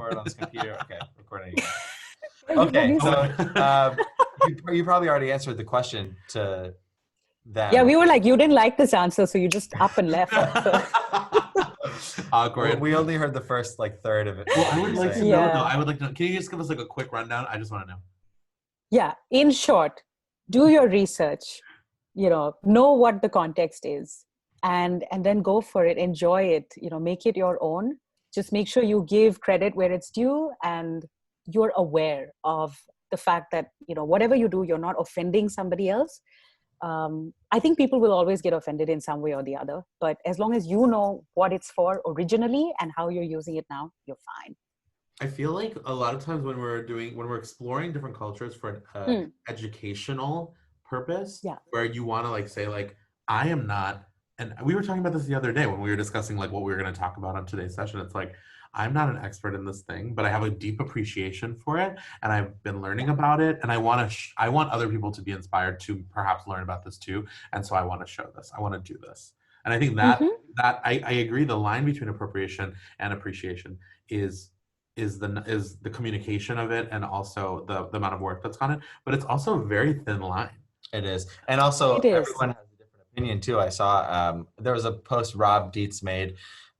record on this computer. Okay, recording again. You've Okay, already- so you probably already answered the question to them. Yeah, we were like, you didn't like this answer, so you just up and left. So. Awkward. We only heard the first like third of it. Well, I would like to Yeah. know though. I would like to know. Can you just give us like a quick rundown? I just want to know. Yeah, in short, do your research, know what the context is, and then go for it, enjoy it, make it your own. Just make sure you give credit where it's due, and you're aware of the fact that, whatever you do, you're not offending somebody else. I think people will always get offended in some way or the other, but as long as you know what it's for originally and how you're using it now, you're fine. I feel like a lot of times when we're exploring different cultures for an educational purpose, where you want to like say like, I am not, and we were talking about this the other day when we were discussing like what we were going to talk about on today's session. It's like, I'm not an expert in this thing, but I have a deep appreciation for it, and I've been learning about it, and I want other people to be inspired to perhaps learn about this too, and so I want to show this. I want to do this, and I think that I agree. The line between appropriation and appreciation is the communication of it, and also the amount of work that's on it. But it's also a very thin line. It is, and also everyone has a different opinion too. I saw there was a post Rob Dietz made,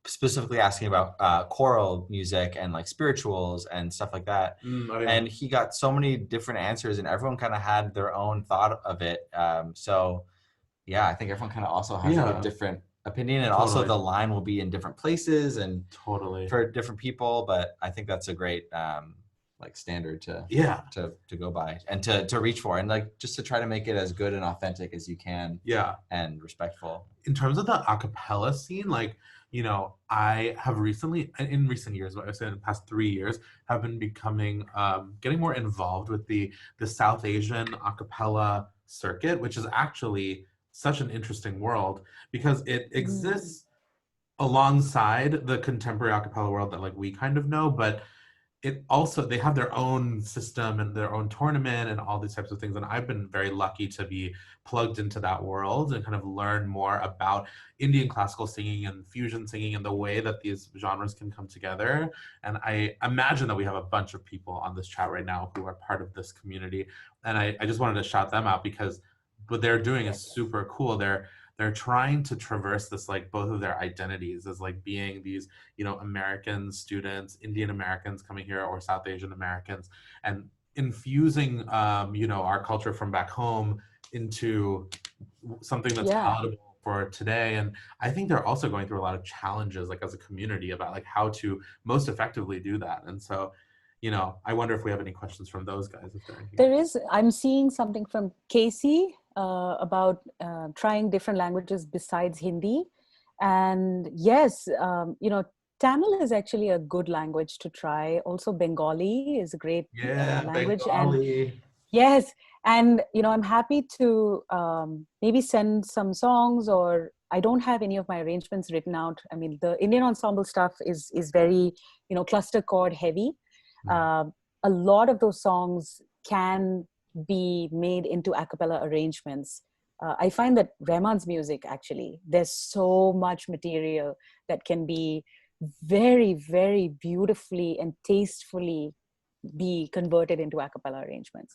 specifically asking about choral music and like spirituals and stuff like that. And he got so many different answers, and everyone kind of had their own thought of it. So yeah, I think everyone kind of also has a different opinion, and also the line will be in different places and for different people. But I think that's a great like standard to go by and to reach for, and like just to try to make it as good and authentic as you can. And respectful. In terms of the a cappella scene, like, I have recently, in recent years, I would say in the past 3 years, have been becoming, getting more involved with the South Asian a cappella circuit, which is actually such an interesting world because it exists alongside the contemporary a cappella world that like we kind of know, but it also, they have their own system and their own tournament and all these types of things. And I've been very lucky to be plugged into that world and kind of learn more about Indian classical singing and fusion singing and the way that these genres can come together. And I imagine that we have a bunch of people on this chat right now who are part of this community. And I just wanted to shout them out because what they're doing is super cool. They're trying to traverse this, like both of their identities as like being these, American students, Indian Americans coming here, or South Asian Americans, and infusing, our culture from back home into something that's palatable for today. And I think they're also going through a lot of challenges, like as a community, about like how to most effectively do that. And so, I wonder if we have any questions from those guys. If there is, I'm seeing something from Casey about trying different languages besides Hindi. And yes, Tamil is actually a good language to try. Also, Bengali is a great language. Bengali. And yes, and I'm happy to maybe send some songs, or I don't have any of my arrangements written out. I mean, the Indian ensemble stuff is very, cluster chord heavy. A lot of those songs can be made into a cappella arrangements. I find that Rahman's music, actually, there's so much material that can be very, very beautifully and tastefully be converted into a cappella arrangements.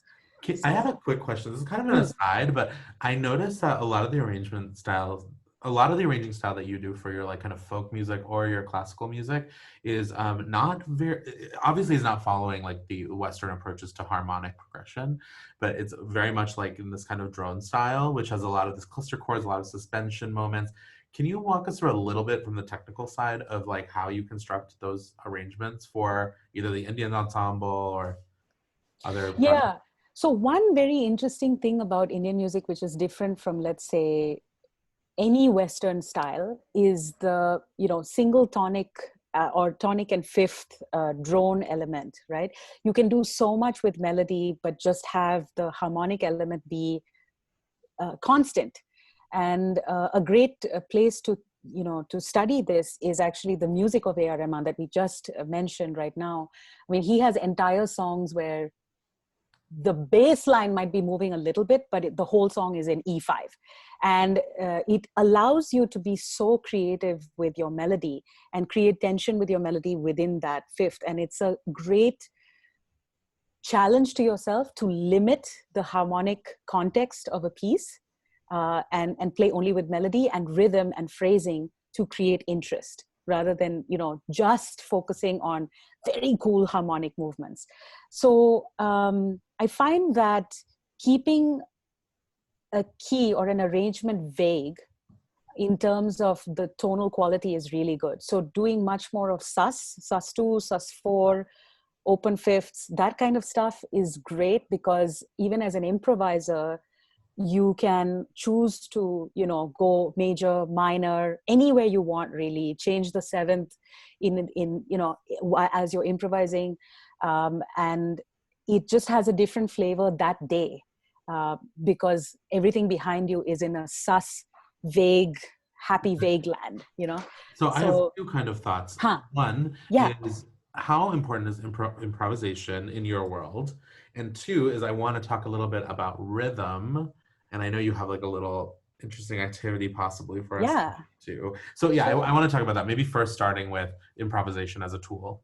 I have a quick question. This is kind of an aside, but I noticed that a lot of the arranging style that you do for your like kind of folk music or your classical music is obviously is not following like the Western approaches to harmonic progression, but it's very much like in this kind of drone style, which has a lot of this cluster chords, a lot of suspension moments. Can you walk us through a little bit from the technical side of like how you construct those arrangements for either the Indian ensemble or other projects? Yeah. So one very interesting thing about Indian music, which is different from, let's say, any Western style, is the, single tonic or tonic and fifth drone element, right? You can do so much with melody, but just have the harmonic element be constant. And a great place to study this is actually the music of A.R. Rahman that we just mentioned right now. I mean, he has entire songs where the bass line might be moving a little bit, but the whole song is in E5. And it allows you to be so creative with your melody and create tension with your melody within that fifth. And it's a great challenge to yourself to limit the harmonic context of a piece, and play only with melody and rhythm and phrasing to create interest, rather than, just focusing on very cool harmonic movements. So I find that keeping a key or an arrangement vague in terms of the tonal quality is really good. So doing much more of sus2, sus4, open fifths, that kind of stuff is great, because even as an improviser, you can choose to, go major, minor, anywhere you want, really. Change the seventh in as you're improvising. And it just has a different flavor that day, because everything behind you is in a sus, vague, happy, vague land, So I have two kind of thoughts. One is, how important is improvisation in your world? And two is, I want to talk a little bit about rhythm. And I know you have like a little interesting activity possibly for us too. So yeah, sure. I want to talk about that. Maybe first starting with improvisation as a tool.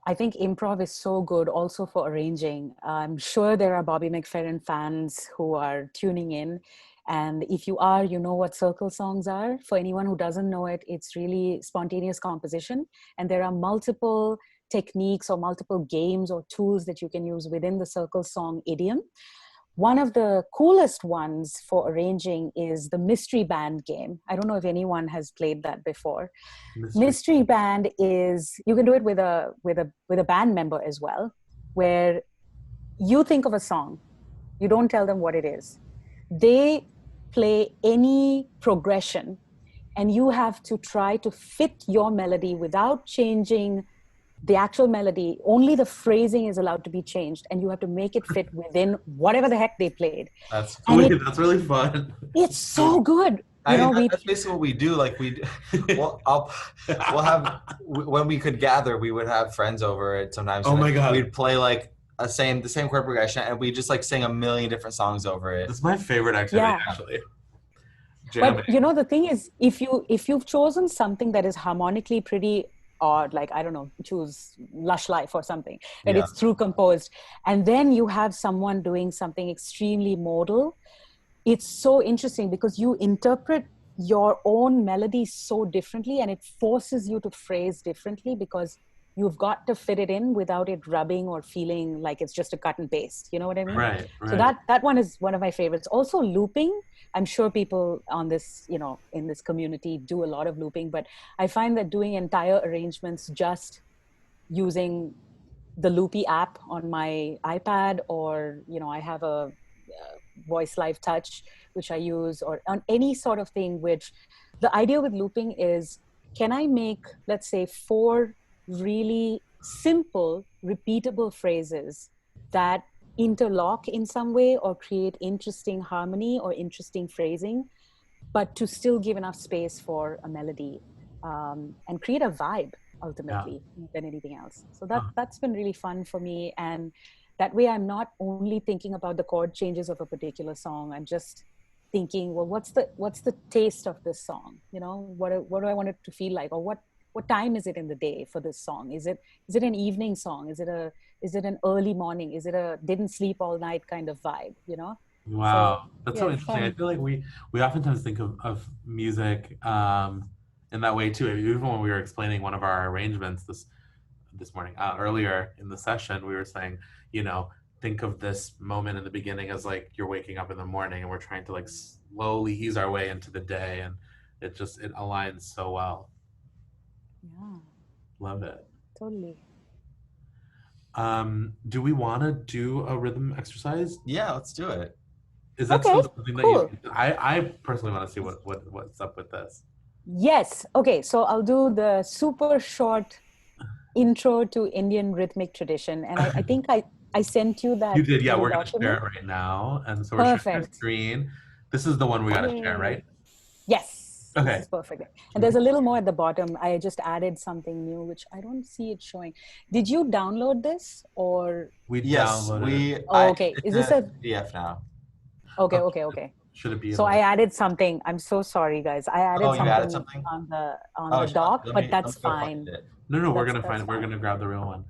I think improv is so good also for arranging. I'm sure there are Bobby McFerrin fans who are tuning in. And if you are, you know what circle songs are. For anyone who doesn't know it, it's really spontaneous composition. And there are multiple techniques or multiple games or tools that you can use within the circle song idiom. One of the coolest ones for arranging is the mystery band game. I don't know if anyone has played that before. Mystery band is, you can do it with a band member as well, where you think of a song, you don't tell them what it is. They play any progression, and you have to try to fit your melody without changing the actual melody. Only the phrasing is allowed to be changed, and you have to make it fit within whatever the heck they played. That's cool. That's really fun. It's so good. That's basically what we do. Like we'll have, when we could gather, we would have friends over it sometimes. Oh my God. We'd play like the same chord progression, and we just like sing a million different songs over it. It's my favorite activity, actually. Jamming. But the thing is, if you've chosen something that is harmonically pretty odd, like, I don't know, choose Lush Life or something, and it's through composed, and then you have someone doing something extremely modal, it's so interesting because you interpret your own melody so differently, and it forces you to phrase differently because you've got to fit it in without it rubbing or feeling like it's just a cut and paste. You know what I mean? Right. So that one is one of my favorites. Also looping. I'm sure people on this, in this community do a lot of looping, but I find that doing entire arrangements just using the Loopy app on my iPad, or, I have a Voice Live Touch, which I use, or on any sort of thing, which the idea with looping is, can I make, let's say, 4 really simple, repeatable phrases that interlock in some way or create interesting harmony or interesting phrasing, but to still give enough space for a melody, and create a vibe ultimately than anything else. So that's been really fun for me. And that way I'm not only thinking about the chord changes of a particular song, I'm just thinking, well, what's the taste of this song? What do I want it to feel like? Or what time is it in the day for this song? Is it an evening song? Is it an early morning? Is it a didn't sleep all night kind of vibe? Wow, so, that's so interesting. I feel like we oftentimes think of music in that way too. Even when we were explaining one of our arrangements this morning, earlier in the session, we were saying, think of this moment in the beginning as like you're waking up in the morning, and we're trying to like slowly ease our way into the day, and it aligns so well. Yeah. Love it. Totally. Do we want to do a rhythm exercise? Yeah, let's do it. Is that still something that I personally want to see what's up with this. Yes. Okay. So I'll do the super short intro to Indian rhythmic tradition. And I think I sent you that. You did. Yeah, we're going to share it right now. And so we're sharing the screen. This is the one we got to share, right? Yes. Okay. is perfect. And there's a little more at the bottom. I just added something new, which I don't see it showing. Did you download this or? Yes, downloaded it. Oh, okay. It's Is this a a? PDF now. Okay, Okay. okay. Should it be in So I added something. I'm so sorry, guys. I added Oh, you added something something? on Oh, the doc, let but me that's go find fine. it. No, we're gonna That's find it. We're fine. gonna grab the real one.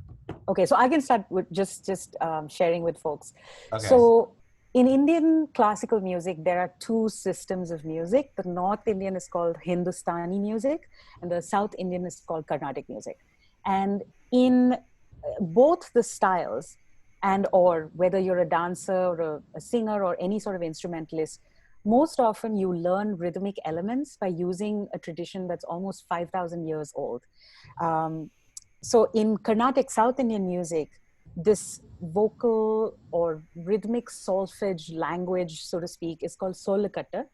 Okay, so I can start with just sharing with folks. Okay. So in Indian classical music, there are two systems of music. The North Indian is called Hindustani music, and the South Indian is called Carnatic music. And in both the styles, and or whether you're a dancer or a singer or any sort of instrumentalist, most often you learn rhythmic elements by using a tradition that's almost 5,000 years old. Um, so in Carnatic South Indian music, this vocal or rhythmic solfege language, so to speak, is called solakatta.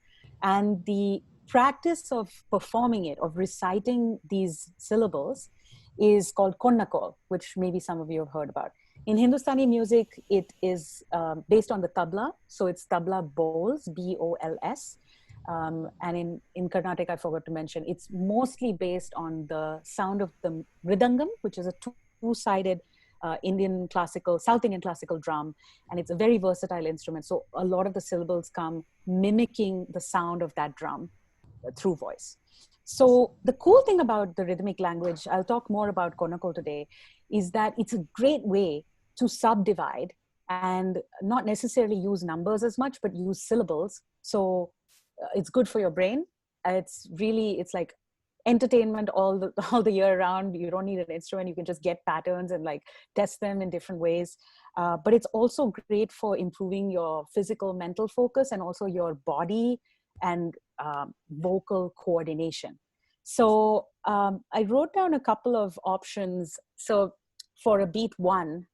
And the practice of performing it, of reciting these syllables, is called konnakol, which maybe some of you have heard about. In Hindustani music, it is based on the tabla. So it's tabla bowls, B-O-L-S. And in Carnatic, I forgot to mention, it's mostly based on the sound of the mridangam, which is a two-sided South Indian classical drum. And it's a very versatile instrument. So a lot of the syllables come mimicking the sound of that drum through voice. So the cool thing about the rhythmic language, I'll talk more about Konakol today, is that it's a great way to subdivide and not necessarily use numbers as much, but use syllables. So it's good for your brain. It's like entertainment all the year round. You don't need an instrument. You can just get patterns and like test them in different ways. But it's also great for improving your physical, mental focus and also your body and vocal coordination. So I wrote down a couple of options. So for a beat one,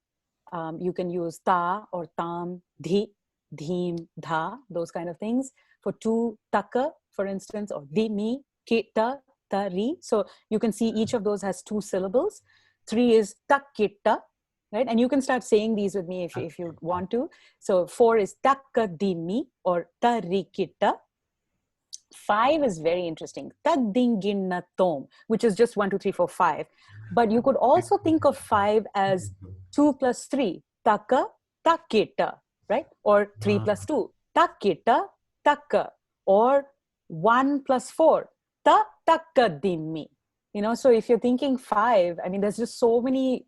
you can use ta or tam, dhi, dheem, dha, those kind of things. For two, taka, for instance, or di, mi, kita, ta, ri. So you can see each of those has two syllables. Three is tak, kita, right? And you can start saying these with me if you want to. So four is taka, di, mi, or ta, ri, kita. Five is very interesting. Tadinginnatom, which is just 1, 2, 3, 4, 5. But you could also think of five as 2 plus 3, taka, takita, right? Or 3 plus 2, takita, taka. Or 1 plus 4, ta, takadimi. So if you're thinking five, I mean, there's just so many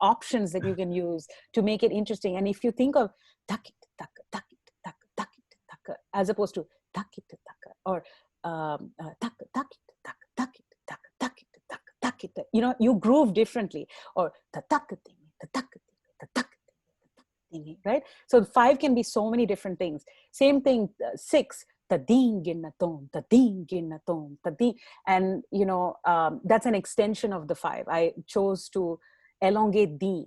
options that you can use to make it interesting. And if you think of takit, taka, takit, taka, takit, taka, as opposed to takit, taka, or takit, taka, takit, taka, takit, taka, takit, you groove differently. Or tatakatimi, tatakatimi, right? So five can be so many different things. Same thing, six, tadinginnatom, tadinginnatom, tadin, and that's an extension of the five. I chose to elongate di.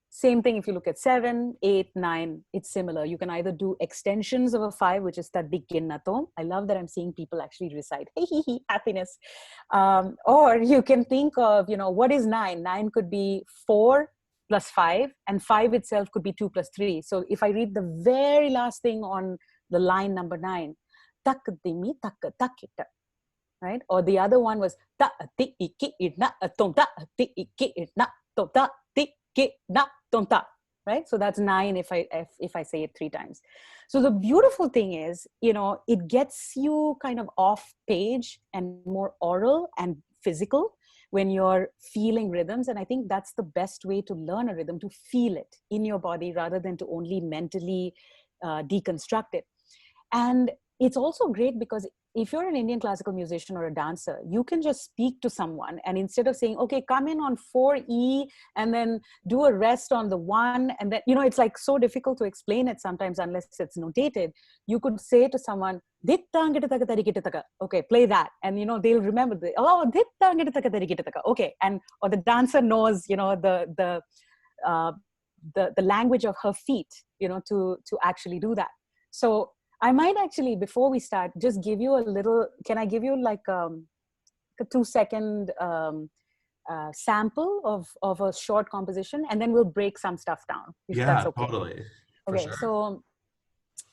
Same thing if you look at 7, 8, 9, it's similar. You can either do extensions of a 5, which is taddikinnatom. I love that I'm seeing people actually recite, hey, happiness. Or you can think of, what is 9? 9 could be 4 plus 5, and 5 itself could be 2 plus 3. So if I read the very last thing on the line number 9, takdimi takita, right? Or the other one was ta ti iki idna atom ta ti iki idna to ta ti ki na tom ta, right? So that's 9 if I say it 3 times. So the beautiful thing is, it gets you kind of off page and more oral and physical when you're feeling rhythms. And I think that's the best way to learn a rhythm, to feel it in your body rather than to only mentally deconstruct it. And it's also great because if you're an Indian classical musician or a dancer, you can just speak to someone, and instead of saying, okay, come in on 4E and then do a rest on the 1, and then, it's like so difficult to explain it sometimes unless it's notated. You could say to someone, okay, play that. And, they'll remember, okay. And, or the dancer knows, the language of her feet, to actually do that. So I might actually, before we start, just give you a little, can I give you like a 2-second sample of a short composition, and then we'll break some stuff down, if that's okay. Totally. Okay, sure. So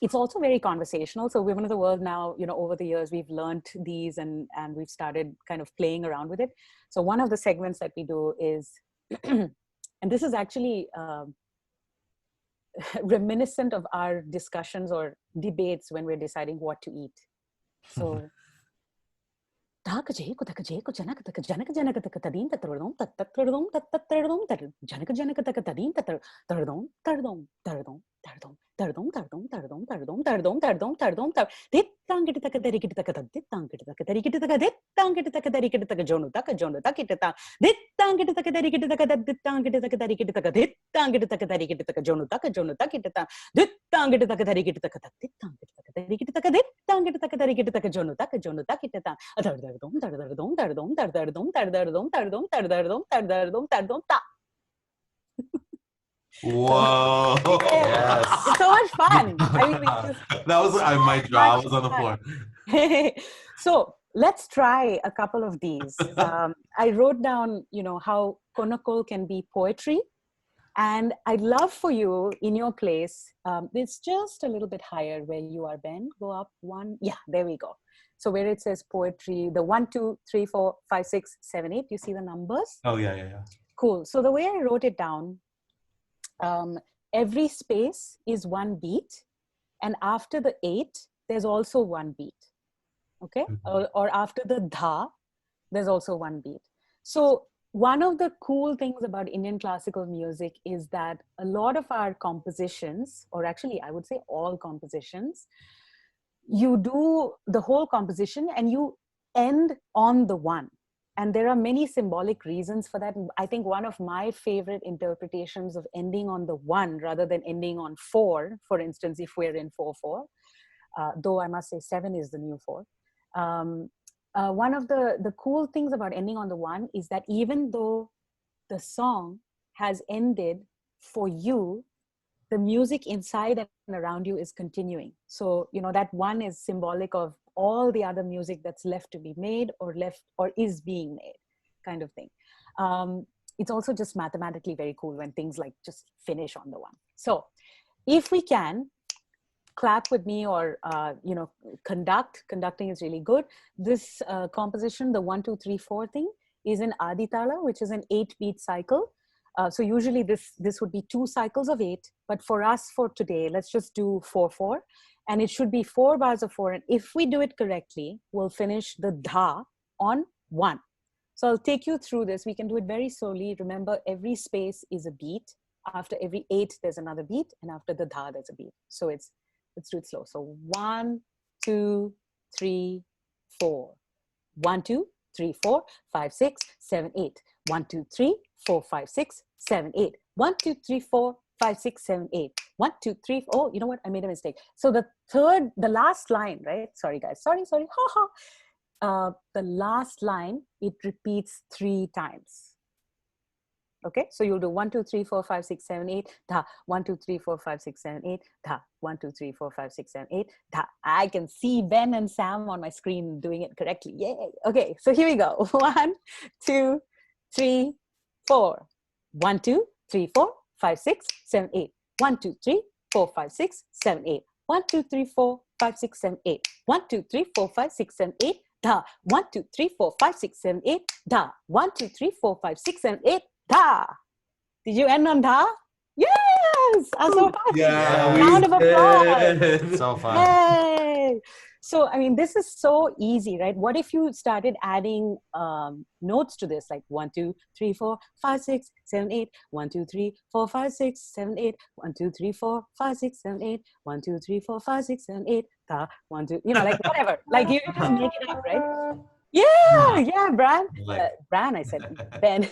it's also very conversational. So Women of the World now, over the years, we've learned these and we've started kind of playing around with it. So one of the segments that we do is, and this is actually reminiscent of our discussions or debates when we're deciding what to eat. So Janaka Janaka Takatadin Tatardom Tatardom Tatardom Janaka Janaka Takatadin Tatardom Tardom Tardom Tardom Tardom Tardom Tardom Tardom Tardom Tardom Tardom Tangit Takadarikit Takatadit Tangit Takadarikit Takadit Tangit Takadarikit Takajonu Takajonu Takita Dit Tangit Takadarikit Takadit Tangit Takadarikit Takadit Tangit Takadarikit Takajonu Takajonu Takita Dit Tangit Takadarikit Takadit Tangit Takadarikit Takadit Tangit Takadarikit Takajonu Takajonu Takita Whoa. Yes. It's so much fun. I mean, that was my jaw was on the floor. So let's try a couple of these. I wrote down, how Konakol can be poetry. And I'd love for you in your place, it's just a little bit higher where you are, Ben. Go up one. Yeah, there we go. So where it says poetry, the 1, 2, 3, 4, 5, 6, 7, 8, you see the numbers? Oh, yeah. Cool. So the way I wrote it down, every space is one beat. And after the 8, there's also one beat. Okay? Mm-hmm. Or after the dha, there's also one beat. So one of the cool things about Indian classical music is that a lot of our compositions, or actually I would say all compositions, you do the whole composition and you end on the 1. And there are many symbolic reasons for that. I think one of my favorite interpretations of ending on the 1 rather than ending on 4, for instance, if we're in 4/4, though I must say 7 is the new 4. One of the cool things about ending on the 1 is that even though the song has ended for you, the music inside and around you is continuing. So, that 1 is symbolic of all the other music that's left to be made or is being made, kind of thing. It's also just mathematically very cool when things like just finish on the 1. So if we can, clap with me or, conducting is really good. This composition, the 1, 2, 3, 4 thing is in Aditala, which is an 8-beat cycle. So usually this would be 2 cycles of 8, but for us for today, let's just do 4/4, and it should be 4 bars of 4. And if we do it correctly, we'll finish the dha on 1. So I'll take you through this. We can do it very slowly. Remember, every space is a beat. After every 8, there's another beat, and after the dha, there's a beat. So let's do it slow. So 1, 2, 3, 4. 1, 2, 3, 4, 5, 6, 7, 8. 1, 2, 3, 4, 5, 6, 7, 8. 1, 2, 3, 4, 5, 6, 7, 8. 1, 2, 3. Oh, you know what? I made a mistake. So the last line, right? Sorry, guys. Sorry. Ha ha. The last line, it repeats 3 times. Okay, so you'll do 1, 2, 3, 4, 5, 6, 7, 8, dha. 1, 2, 3, 4, 5, 6, 7, 8, dha. 1, 2, 3, 4, 5, 6, 7, 8, dha. I can see Ben and Sam on my screen doing it correctly. Yay. Okay, so here we go. 1, 2, 3, 4. 1, 2, 3, 4, 5, 6, 7, 8. 1, 2, 3, 4, 5, 6, 7, 8. 1, 2, 3, 4, 5, 6, 7, 8. 1, 2, 3, 4, 5, 6, 7, 8, dha. 1, 2, 3, 4, 5, 6, 7, 8, dha. 1, 2, 3, 4, 5, 6, 7, 8, dha. Did you end on dha? Yes! I'm so happy. Yeah, round of applause. So fun. Yay! So, I mean, this is so easy, right? What if you started adding notes to this, like 1, 2, 3, 4, 5, 6, 7, 8. 1, 2, 3, 4, 5, 6, 7, 8. 1, 2, 3, 4, 5, 6, 7, 8. 1, 2, 3, 4, 5, 6, 7, 8. Dha. 1, 2, like whatever. Like you just make it up, right? Yeah, Bran. Bran, I said, Ben.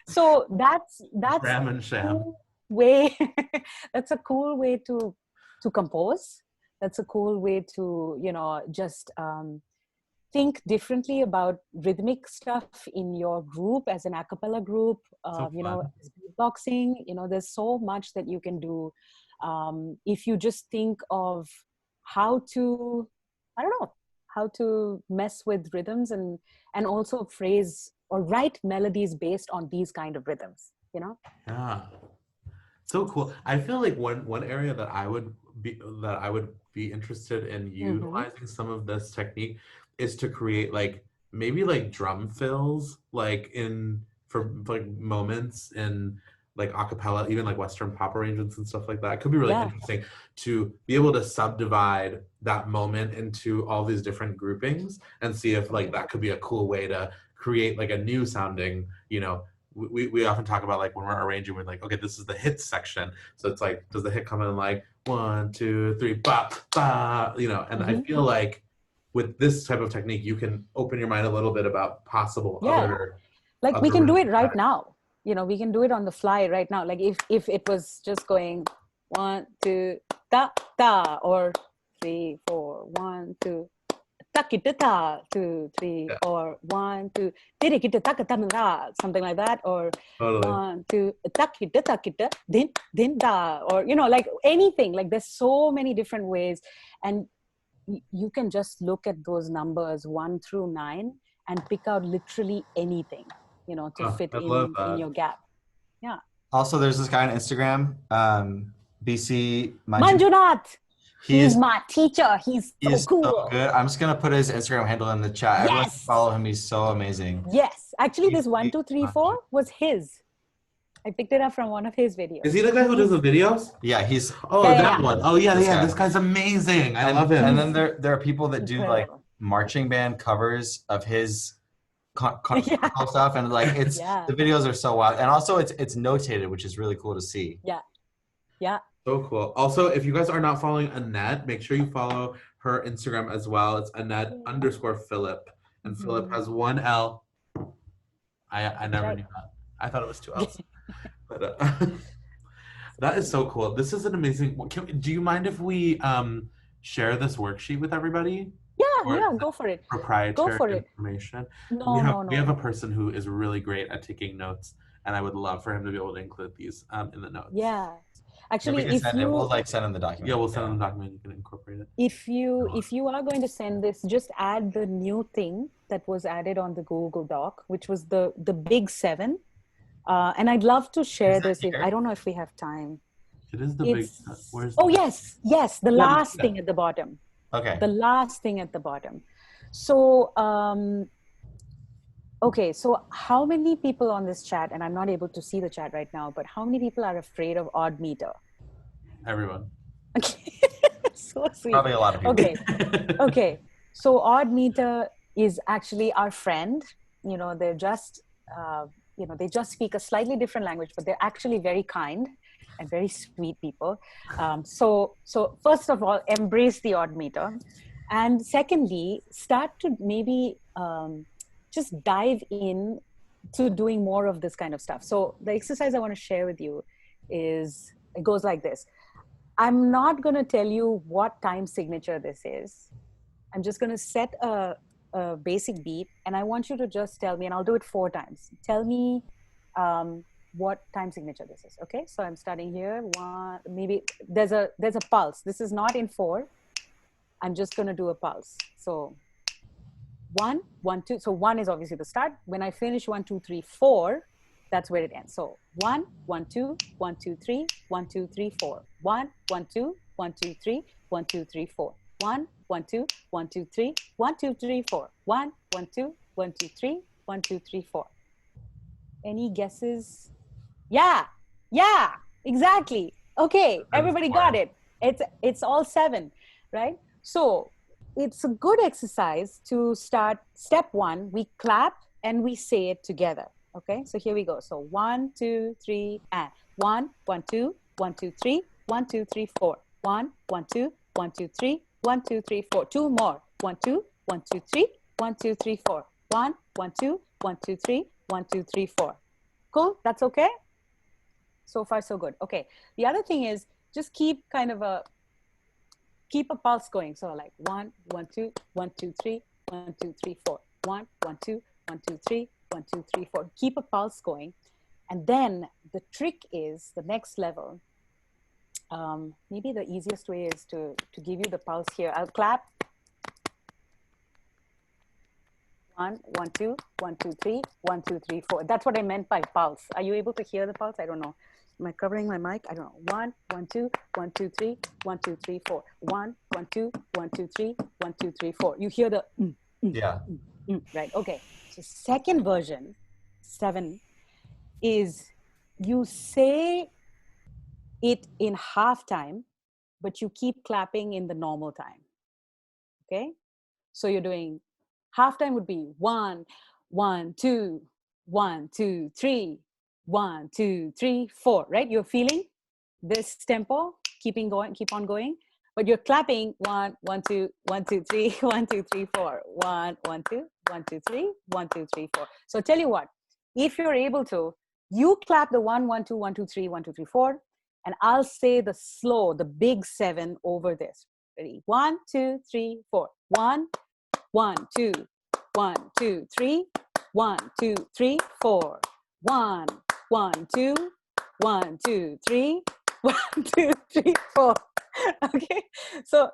So that's Ram and Sham. cool way. That's a cool way to compose. That's a cool way to just think differently about rhythmic stuff in your group as an a cappella group. As beatboxing. There's so much that you can do if you just think of how to mess with rhythms and also phrase or write melodies based on these kind of rhythms, Yeah. So cool. I feel like one area that I would that I would be interested in utilizing some of this technique is to create like maybe like drum fills like in for like moments in like a cappella, even like Western pop arrangements and stuff like that. It could be really interesting to be able to subdivide that moment into all these different groupings and see if like that could be a cool way to create like a new sounding, you know, we often talk about like when we're arranging, we're like, okay, this is the hits section. So it's like, does the hit come in like 1, 2, 3, ba, ba, you know, and I feel like with this type of technique, you can open your mind a little bit about possible other. Like we can do it right now. You know, we can do it on the fly right now. Like if it was just going 1, 2, ta, ta, or 3, 4, 1, 2, ta, 2, 3, or 1, 2, something like that, or 1, 2, then da, or you know, like anything. Like there's so many different ways, and you can just look at those numbers 1 through 9 and pick out literally anything, you know, to fit in your gap. Yeah. Also, there's this guy on Instagram, BC Manjunath. He's my teacher. He's so cool. So good. I'm just gonna put his Instagram handle in the chat. Yes. Everyone follow him. He's so amazing. Yes. Actually, this 1, 2, 3, 4 was his. I picked it up from one of his videos. Is he the guy who does the videos? Yeah, he's. That one. Oh yeah, this guy's amazing. I love him. And then there are people that do like marching band covers of his stuff, and like it's the videos are so wild, and also it's notated, which is really cool to see. Yeah. So cool. Also, if you guys are not following Annette, make sure you follow her Instagram as well. It's Annette_Philip, and Philip has 1 L. I never knew that. I thought it was 2 L's. But that is so cool. This is an amazing. Do you mind if we share this worksheet with everybody? Yeah, go for it. Proprietary information. No. We have a person who is really great at taking notes, and I would love for him to be able to include these in the notes. Yeah. Actually, we'll like send him the document. Yeah, we'll send him the document. You can incorporate it. If you are going to send this, just add the new thing that was added on the Google Doc, which was the big 7. And I'd love to share this. I don't know if we have time. It is the big. Where's? Oh yes, the last thing at the bottom. Okay. The last thing at the bottom. So okay, so how many people on this chat, and I'm not able to see the chat right now, but how many people are afraid of odd meter? Everyone. Okay. So sweet. Probably a lot of people. Okay. So odd meter is actually our friend. You know, they're just, they just speak a slightly different language, but they're actually very kind and very sweet people. So first of all, embrace the odd meter. And secondly, start to maybe just dive in to doing more of this kind of stuff. So the exercise I want to share with you it goes like this. I'm not going to tell you what time signature this is. I'm just going to set a basic beat, and I want you to just tell me, and I'll do it 4 times. Tell me what time signature this is. Okay, so I'm starting here. 1, maybe there's a pulse. This is not in 4. I'm just going to do a pulse. So 1, 1, 2. So 1 is obviously the start. When I finish 1, 2, 3, 4, that's where it ends. So 1, 1, 2, 1, 2, 3, 1, 2, 3, 4. 1, 1, 2, 1, 2, 3, 1, 2, 3, 4. 1, 1, 2, 1, 2, 3, 1, 2, 3, 4. 1, 1, 2, 1, 2, 3, 1, 2, 3, 4. Any guesses? Yeah, exactly. Okay, everybody got it. It's all 7, right? So it's a good exercise to start. Step 1, we clap and we say it together. Okay, so here we go. So 1, 2, 3, and 1, 1, 2, 1, 2, 3, 1, 2, 3, 4. 1, 1, 2, 1, 2, 3, 1, 2, 3, 4. 2 more. 1, 2, 1, 2, 3, 1, 2, 3, 4. 1, 1, 2, 1, 2, 3, 1, 2, 3, 4. Cool? That's okay? So far, so good. Okay. The other thing is just keep a pulse going. So like 1, 1, 2, 1, 2, 3, 1, 2, 3, 4. 1, 1, 2, 1, 2, 3, 1, 2, 3, 4. Keep a pulse going. And then the trick is the next level. Maybe the easiest way is to give you the pulse here. I'll clap. 1, 1, 2, 1, 2, 3, 1, 2, 3, 4. That's what I meant by pulse. Are you able to hear the pulse? I don't know. Am I covering my mic? I don't know. 1, 1, 2, 1, 2, 3, 1, 2, 3, 4. 1, 1, 2, 1, 2, 3, 1, 2, 3, 4. You hear the Yeah. right. Okay. So second version, 7, is you say it in half time, but you keep clapping in the normal time. Okay. So you're doing half time would be 1, 1, 2, 1, 2, 3, 1, 2, 3, 4, right? You're feeling this tempo, keeping going, keep on going, but you're clapping 1, 1, 2, 1, 2, 3, 1, 2, 3, 4, 1, 1, 2, 1, 2, 3, 1, 2, 3, 4. So tell you what, if you're able to, you clap the 1, 1, 2, 1, 2, 3, 1, 2, 3, 4, and I'll say the slow, the big 7 over this. Ready? 1, 2, 3, 4. 1, 1, 2, 1, 2, 3, 1, 2, 3, 4. 1, 1, 2, 1, 2, 3, 1, 2, 3, 4. Okay. So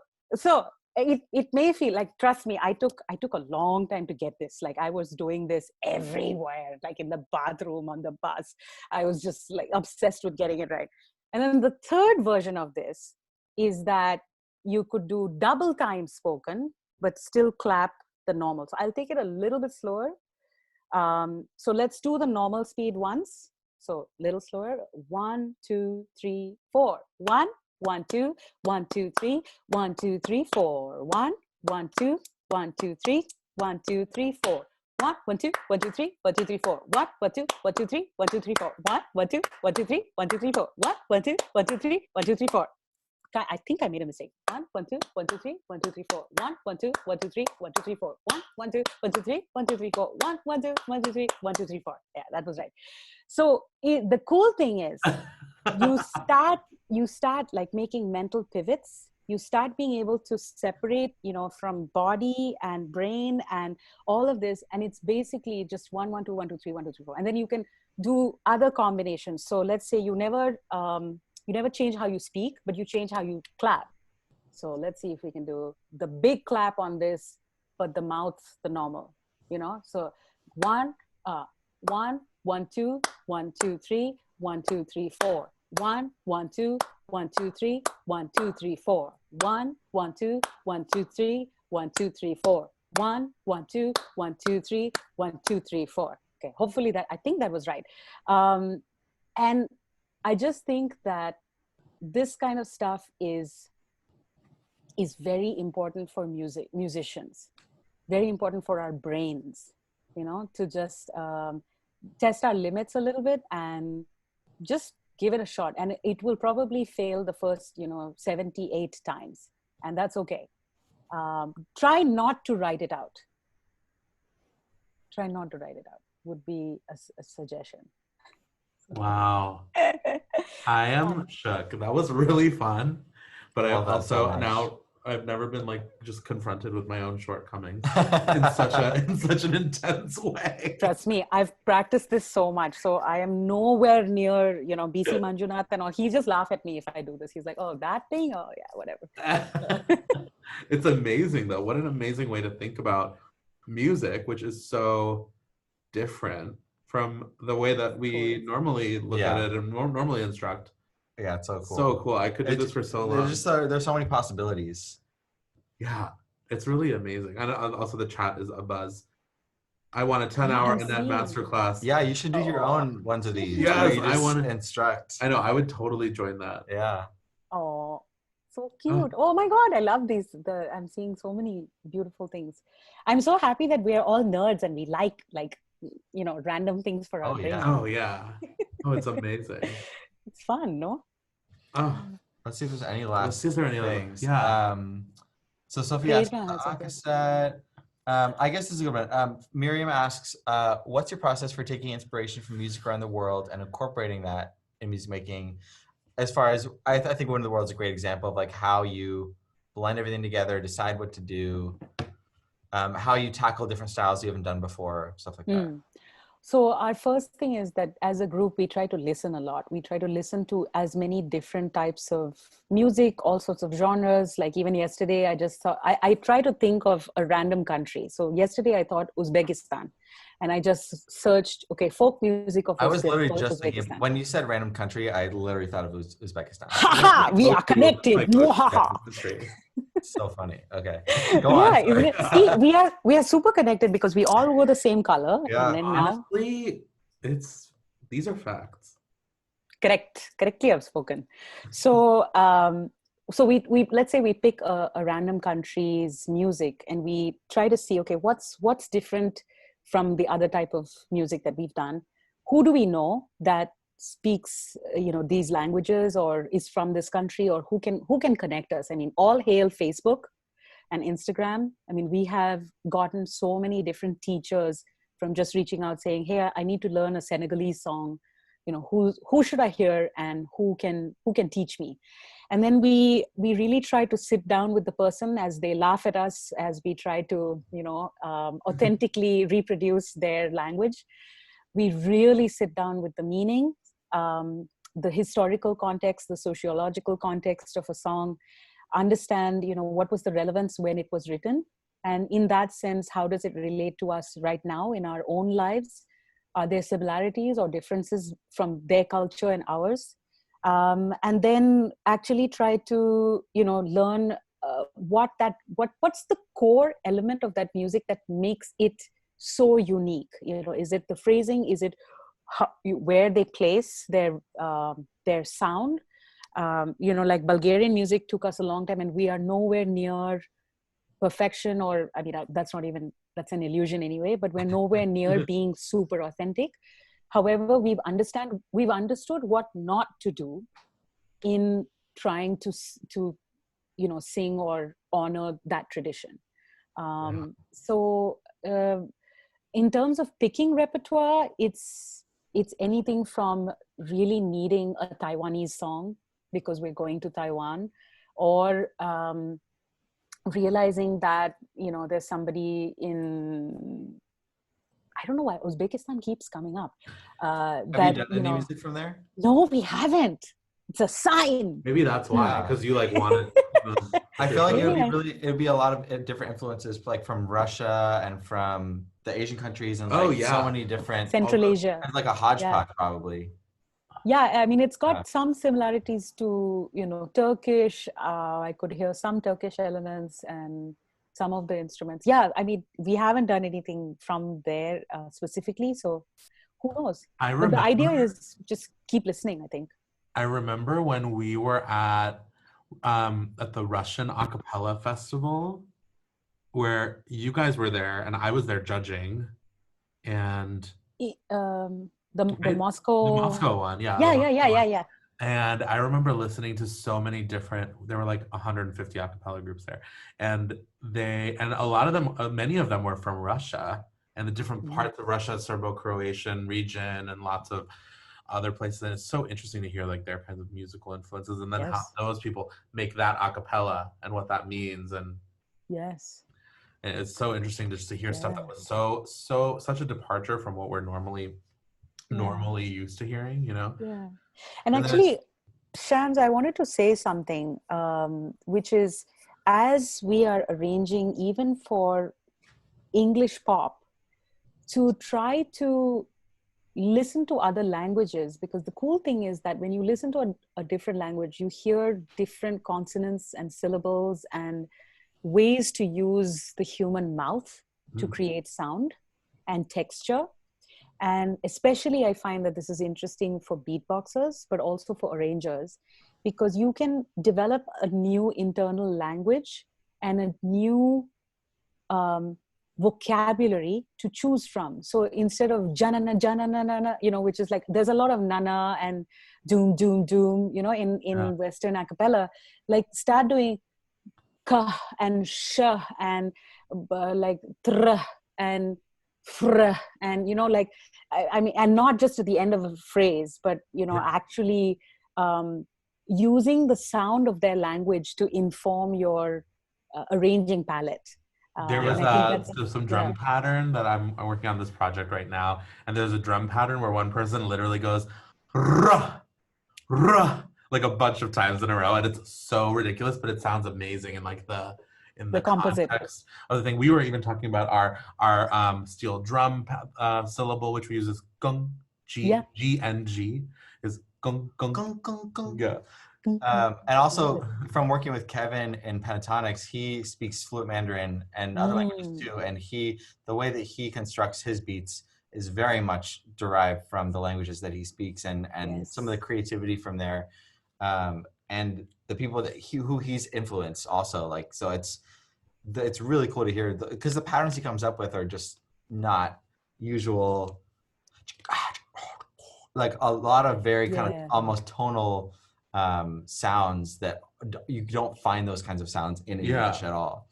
it may feel like, trust me, I took a long time to get this. Like I was doing this everywhere, like in the bathroom, on the bus. I was just like obsessed with getting it right. And then the third version of this is that you could do double time spoken, but still clap the normal. So I'll take it a little bit slower. So let's do the normal speed once. So little slower. 1, 2, 3, 4. 1, 1, 2, 1, 2, 3, 1, 2, 3, 4. 1, 1, 2, 1, 2, 3, 1, 2, 3, 4. 1, 1, 2, 1, 2, 3, 1, 2, 3, 4. 1, 1, 2, 1, 2, 3, 1, 2, 3, 4. 1, 1, 2, 1, 2, 3, 1, 2, 3, 4. 1, 1, 2, 1, 2, 3, 1, 2, 3, 4. I think I made a mistake. 1, 1, 2, 1, 2, 3, 1, 2, 3, 4. 1, 1, 2, 1, 2, 3, 1, 2, 3, 4. 1, 1, 2, 1, 2, 3, 1, 2, 3, 4. 1, 1, 2, 1, 2, 3, 1, 2, 3, 4. Yeah, that was right. So the cool thing is you start like making mental pivots. You start being able to separate, from body and brain and all of this. And it's basically just 1, 1, 2, 1, 2, 3, 1, 2, 3, 4. And then you can do other combinations. So let's say you never change how you speak, but you change how you clap. So let's see if we can do the big clap on this, but the mouth, the normal, So 1, 1, 1, 2, 1, 2, 3, 1, 2, 3, 4. 1, 1, 2, 1, 2, 3, 1, 2, 3, 4. 1, 1, 2, 1, 2, 3, 1, 2, 3, 4. 1, 1, 2, 1, 2, 3, 1, 2, 3, 4. Okay, hopefully I think that was right. And I just think that this kind of stuff is very important for musicians, very important for our brains, to just test our limits a little bit and just give it a shot. And it will probably fail the first 78 times, and that's okay. Try not to write it out. Would be a suggestion. Wow. I am shook. That was really fun. But I also now I've never been like just confronted with my own shortcomings in such an intense way. Trust me, I've practiced this so much. So I am nowhere near, BC Manjunath and all. He just laugh at me if I do this. He's like, oh, that thing? Oh yeah, whatever. It's amazing though. What an amazing way to think about music, which is so different from the way that we normally look at it and normally instruct. Yeah, it's so cool. So cool. I could do this for so long. There's so many possibilities. Yeah, it's really amazing. And also the chat is a buzz. I want a 10-hour Annette masterclass. Yeah, you should do your own ones of these. Yes, I want to instruct. I know, I would totally join that. Yeah. Oh, so cute. Oh my God, I love these. I'm seeing so many beautiful things. I'm so happy that we're all nerds and we like random things for our brains. Oh yeah. Oh, it's amazing. It's fun, no? Oh, let's see if there's any last things. Yeah. So Sophie asked, Akaset, I guess this is a good one. Miriam asks, what's your process for taking inspiration from music around the world and incorporating that in music making? As far as, I think Women of the World is a great example of like how you blend everything together, decide what to do, how you tackle different styles you haven't done before, stuff like that. So our first thing is that as a group, we try to listen a lot. We try to listen to as many different types of music, all sorts of genres. Like even yesterday, I just thought, I try to think of a random country. So yesterday I thought Uzbekistan. And I just searched, okay, folk music of I was literally just thinking, Uzbekistan. when you said random country, I literally thought it was Uzbekistan. Ha! We are connected. It's so funny. Okay, go Yeah, on. isn't it? See, we are super connected because we all wore the same color. Yeah, and then honestly, these are facts. Correctly I've spoken. So so we let's say we pick a random country's music and we try to see, okay, what's different from the other type of music that we've done. Who do we know that speaks these languages or is from this country, or who can connect us? I mean, all hail Facebook and Instagram. I mean, we have gotten so many different teachers from just reaching out saying, hey, I need to learn a Senegalese song. Who should I hear and who can teach me? And then we really try to sit down with the person as they laugh at us, as we try to authentically reproduce their language. We really sit down with the meaning, the historical context, the sociological context of a song, understand what was the relevance when it was written, and in that sense, how does it relate to us right now in our own lives? Are there similarities or differences from their culture and ours? And then actually try to learn what's the core element of that music that makes it so unique. Is it the phrasing? Is it where they place their sound? Like Bulgarian music took us a long time, and we are nowhere near perfection, or I mean, that's an illusion anyway, but we're nowhere near being super authentic. However, we've understood what not to do in trying to sing or honor that tradition. So in terms of picking repertoire, it's anything from really needing a Taiwanese song because we're going to Taiwan, or realizing that there's somebody in, I don't know why Uzbekistan keeps coming up. Have you done any music from there? No, we haven't. It's a sign. Maybe that's why, because you wanted. I feel like it'd be a lot of different influences, like from Russia and from the Asian countries, and so many different Central Asia, and like a hodgepodge probably. Yeah, I mean, it's got some similarities to Turkish. I could hear some Turkish elements and some of the instruments. Yeah, I mean, we haven't done anything from there specifically, so who knows? But the idea is just keep listening, I think. I remember when we were at the Russian a cappella festival, where you guys were there and I was there judging, and the Moscow one, yeah. Yeah. And I remember listening to so many different, there were like 150 a cappella groups there. And a lot of them, many of them were from Russia and the different parts of Russia, Serbo-Croatian region, and lots of other places. And it's so interesting to hear like their kinds of musical influences, and then how those people make that a cappella and what that means. And and it's so interesting just to hear stuff that was such a departure from what we're normally used to hearing, And actually, Shams, I wanted to say something, which is, as we are arranging even for English pop, to try to listen to other languages, because the cool thing is that when you listen to a different language, you hear different consonants and syllables and ways to use the human mouth to create sound and texture. And especially I find that this is interesting for beatboxers, but also for arrangers, because you can develop a new internal language and a new vocabulary to choose from. So instead of janana, janana, nana, which is like, there's a lot of nana and doom, doom, doom, in Western a cappella, like start doing ka and sh and like tr and fr, and I mean, and not just at the end of a phrase, but actually using the sound of their language to inform your arranging palette. There was some drum pattern that I'm working on this project right now, and there's a drum pattern where one person literally goes ruh, ruh, like a bunch of times in a row, and it's so ridiculous, but it sounds amazing in like the in the the composite context of the thing. We were even talking about our steel drum syllable, which we use as gung, Yeah. G-N-G, is gung, gung, Gung, gung, gung. yeah. And also from working with Kevin in Pentatonics, he speaks fluent Mandarin and other languages too. And the way that he constructs his beats is very much derived from the languages that he speaks and some of the creativity from there. And the people that who he's influenced also, like, so it's really cool to hear because the patterns he comes up with are just not usual, like a lot of very kind of almost tonal sounds that you don't find those kinds of sounds in English at all.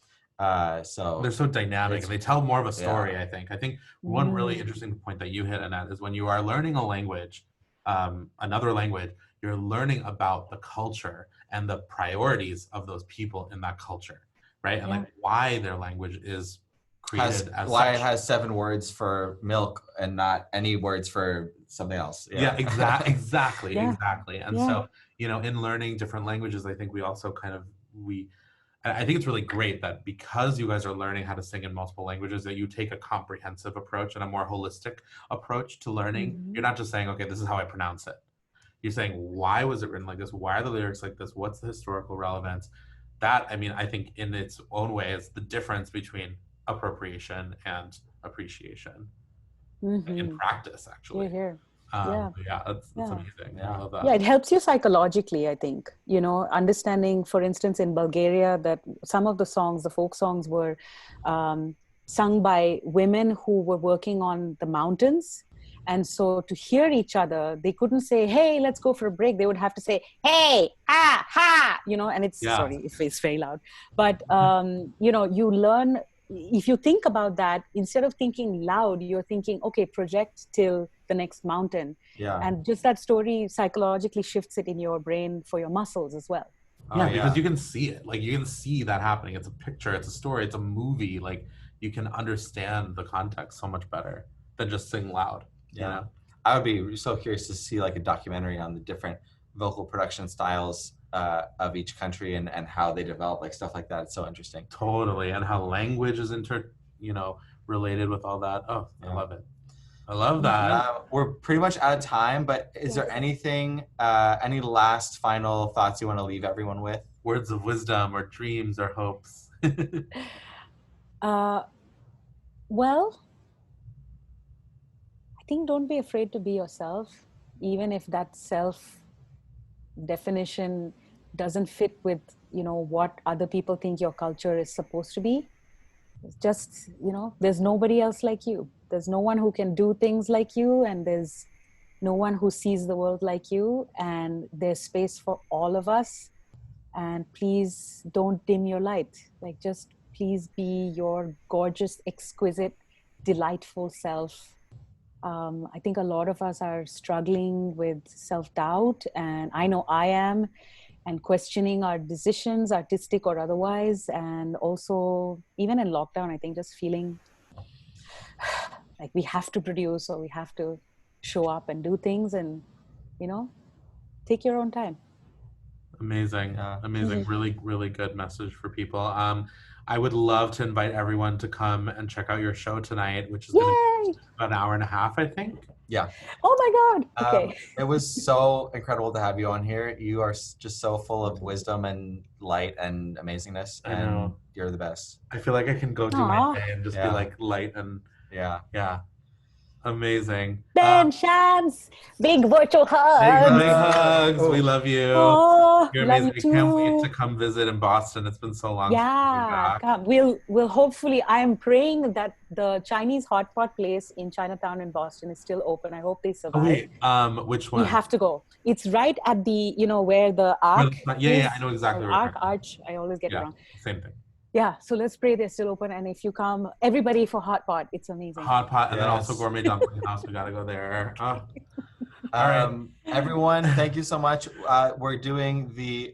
So they're so dynamic and they tell more of a story. I think one really interesting point that you hit, Annette, is when you are learning a language, another language, you're learning about the culture and the priorities of those people in that culture, right? And like why their language is created as why such. It has 7 words for milk and not any words for something else. Exactly. And so, you know, in learning different languages, I think we also I think it's really great that because you guys are learning how to sing in multiple languages, that you take a comprehensive approach and a more holistic approach to learning. You're not just saying, okay, this is how I pronounce it. You're saying, why was it written like this? Why are the lyrics like this? What's the historical relevance? That, I mean, I think in its own way is the difference between appropriation and appreciation in practice, actually. That's amazing. I love that. Yeah, it helps you psychologically, I think. You know, understanding, for instance, in Bulgaria, that some of the songs, the folk songs, were sung by women who were working on the mountains. And so to hear each other, they couldn't say, hey, let's go for a break. They would have to say, hey, ha, ha, you know, and it's, sorry, it's very loud. But, you know, you learn, if you think about that, instead of thinking loud, you're thinking, okay, project till the next mountain. And just that story psychologically shifts it in your brain for your muscles as well. Because you can see it. Like, you can see that happening. It's a picture, it's a story, it's a movie. Like, you can understand the context so much better than just sing loud. You know? I would be so curious to see like a documentary on the different vocal production styles of each country and how they develop, like stuff like that. It's so interesting. Totally. And how language is related with all that. Oh, I love it. I love that. We're pretty much out of time, but is there anything, any last final thoughts you want to leave everyone with? Words of wisdom or dreams or hopes? Well, I think don't be afraid to be yourself, even if that self definition doesn't fit with, you know, what other people think your culture is supposed to be. It's just, you know, there's nobody else like you. There's no one who can do things like you, and there's no one who sees the world like you, and there's space for all of us. And please don't dim your light. Like, just please be your gorgeous, exquisite, delightful self. I think a lot of us are struggling with self-doubt, and I know I am, and questioning our decisions, artistic or otherwise. And also, even in lockdown, I think just feeling like we have to produce or we have to show up and do things, and, you know, take your own time. Amazing. Amazing. Really, really good message for people. I would love to invite everyone to come and check out your show tonight, which is going to be about an hour and a half, I think. Yeah. Oh my God. Okay. It was so incredible to have you on here. You are just so full of wisdom and light and amazingness. I know. And you're the best. I feel like I can go do my day and just be like light and yeah. Amazing. Ben Shams, big virtual hugs. Big hugs. We love you. Oh, you're amazing. I can't wait to come visit in Boston. It's been so long. Yeah, come. We'll hopefully. I am praying that the Chinese hot pot place in Chinatown in Boston is still open. I hope they survive. Oh, wait, which one? We have to go. It's right at the, you know, where the arc. Yeah, I know exactly. Arch. I always get it wrong. Same thing. Yeah, so let's pray they're still open. And if you come, everybody for hot pot, it's amazing. Hot pot, and then also Gourmet Dumpling House. We gotta go there. All right, everyone, thank you so much. We're doing the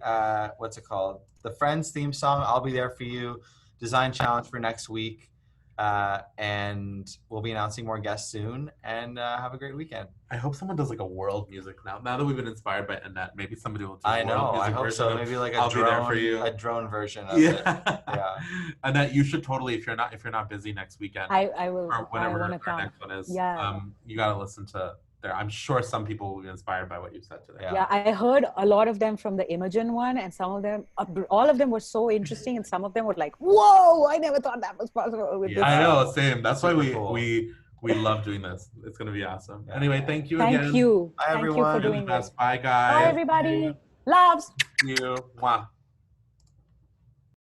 what's it called? The Friends theme song. I'll be there for you. Design challenge for next week. And we'll be announcing more guests soon. And have a great weekend. I hope someone does like a world music now. Now that we've been inspired by Annette, maybe somebody will do I a world know. music I hope version. so. Maybe like I'll be there for you. a drone version of it. Yeah. Annette, you should totally, if you're not busy next weekend, I will. or whenever I our come. next one is, Yeah. You gotta listen to there. I'm sure some people will be inspired by what you said today. Yeah, I heard a lot of them from the Imogen one, and some of them, all of them were so interesting, and some of them were like, "Whoa, I never thought that was possible." With this. I know, same. That's why cool. we love doing this. It's gonna be awesome. Anyway, thank you again. Thank you. Bye, Thank everyone. you for doing this. Bye, guys. Bye, everybody. Loves. Thank you. Mwah.